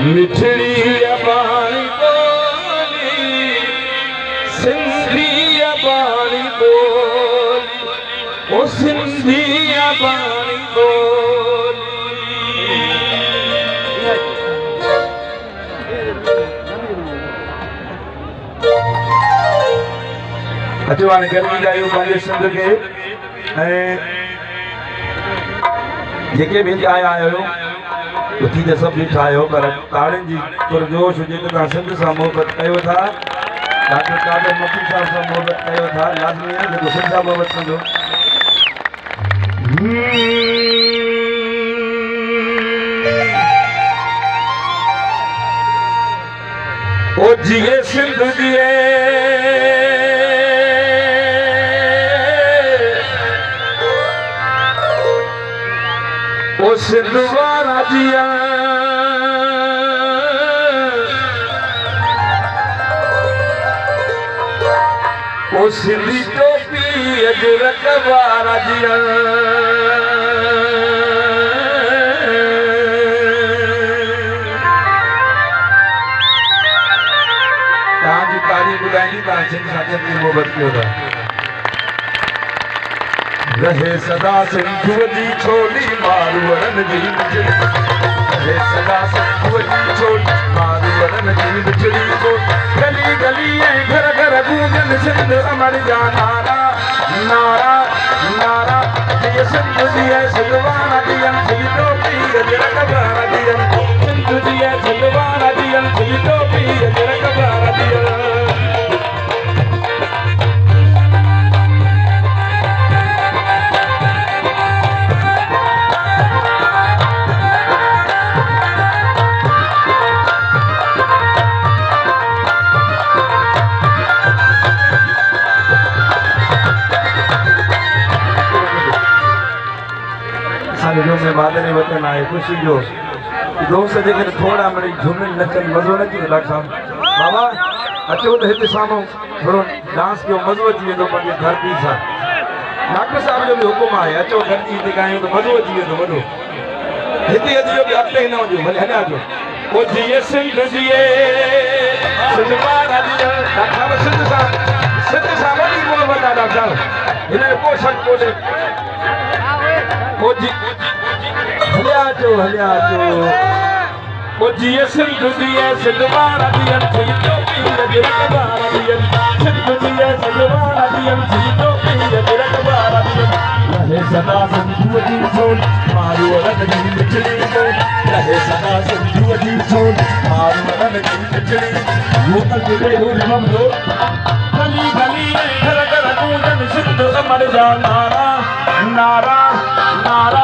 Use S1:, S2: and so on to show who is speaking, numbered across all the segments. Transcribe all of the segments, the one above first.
S1: मिठड़ी अबाणी बोली सिंधी अबाणी बोली ओ सिंधी अबाणी बोली अचो हाणे गर्मी जायो पंहिंजे सिंध खे ऐं जेके बि आया आहियो उथी त सभु ॾिठा आहियो पर ताड़ियुनि जी पुरजोश हुजे त तव्हां सिंध सां मोहबत कयो था डॉक्टर कादर मकी साहब सां मोहबत कयो था लाज़मी आहे जेको सिंध सां मोहबत कंदो ओ जिए सिंध जिए ओ सिंध वारा जिया ओ सिंधी टोपी अजरक वारा जिया तव्हांजी तारीफ़ ॿुधाईंदी तव्हां सिंध सां केतिरी मोहबत कयो था रहे सदा सिंधुअ जी छोली मारूअरनि जी बिजड़ी रहे सदा सिंधुअ जी छोली मारूअरनि जी बिजड़ी को गली गली ऐं घर घर गूंजनि सिंध अमर जा नारा नारा नारा ये सिंध जी है सिंधवाना दियन सिंध टोपी अजरक वारा दियन सिंध जी है सिंधवाना दियन सिंध टोपी अजरक वारा दियन जो में बादल वतन आए खुशी जो दोस्त जेके थोड़ा मिड़ी झूमन नचन मज़ो न थी डॉक्टर साहब बाबा अचो तो हिते साम्हूं थोरो डांस कयो मज़ो अची वेंदो पंहिंजी धरती सां डॉक्टर साहब जो बि हुकुम आहे अचो धरती हिते ॻायूं त मज़ो अची वेंदो वॾो हिते अचिजो बि अॻिते न वञो भले हलिया अचो ओ जिए सिंध जिए सिंध वारा जिए डॉक्टर साहब सिंध सां वॾी मोहबत आहे डॉक्टर साहब हिन में को शक कोन्हे ओ जी हलिया अचो ओ जिए सिंध जिए सिंध वारा जिए सिंध टोपी अजरक वारा जिए सिंध जिए सिंध वारा जिए सिंध टोपी अजरक वारा जिए रहे सदा सिंधुअ जी छोल मारूअरनि जी बिजड़ी को रहे सदा सिंधुअ जी छोल मारूअरनि जी बिजड़ी वो अजरे हो रमदो गली गली घर घर गूंजन सिंध अमर जा नारा नारा नारा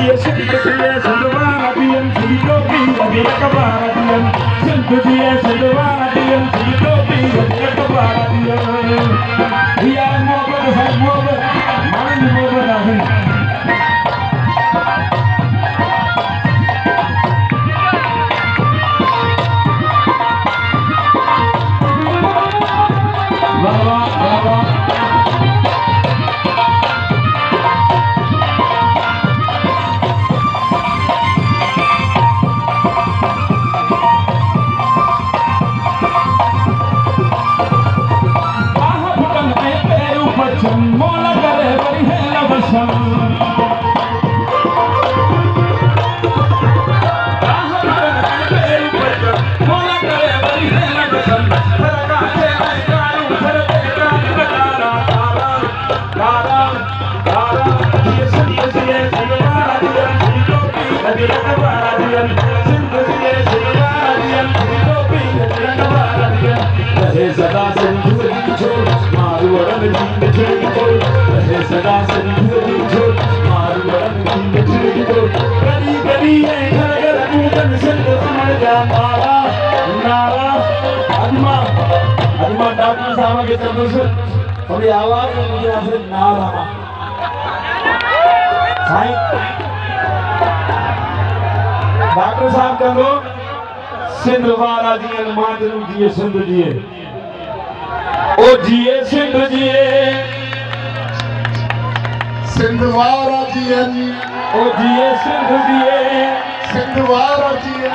S1: ये सिंध जिए सिंधवाना दियन सिंध टोपी अजरक वारा दियन सिंध जिए सिंधवाना दियन सिंध टोपी अजरक वारा दियन या मोहब्बत है मोहब्बत मानी मोहब्बत है बाबा बाबा मोला करे वरी है लवसम मोला करे वरी है लवसम सरगा से आई कारू घर पे कारू तारा तारा तारा तारा ये सिंध से सिंधवारा दियन सिंध टोपी अजरक वारा दियन सिंध से सिंधवारा दियन सिंध टोपी अजरक वारा दियन रहे सदा सिंधु जी छोड़ मारूअरनि जी बिजड़ी को रहे सदा सिंधु जी छोड़ मारूअरनि जी बिजड़ी को गली गली ऐं घर घर गूंजन सिंध अमर जा नारा नारा अजमा डॉक्टर साहब खे चवंदुसि थोरी आवाज़ में मुंहिंजे आख़िर नारा साईं डॉक्टर साहब कंदो सिंध वारा जिए माजरू जिए सिंध जिए ओ जिए सिंध जिए
S2: सिंध वारा जिए
S1: ओ जिए सिंध जिए
S2: सिंध वारा जिए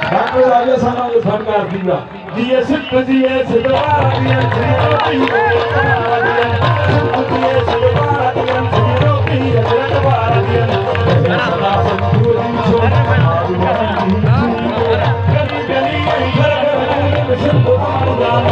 S1: डॉक्टर राजा साहब ने फनकार दिया जिए सिद्धवारा दिया जीरो पिया जिए सिद्धवारा दिया जीरो पिया सिद्धवारा दिया सदा संतूरी छोड़ गली गली घर घर में सिद्धवारा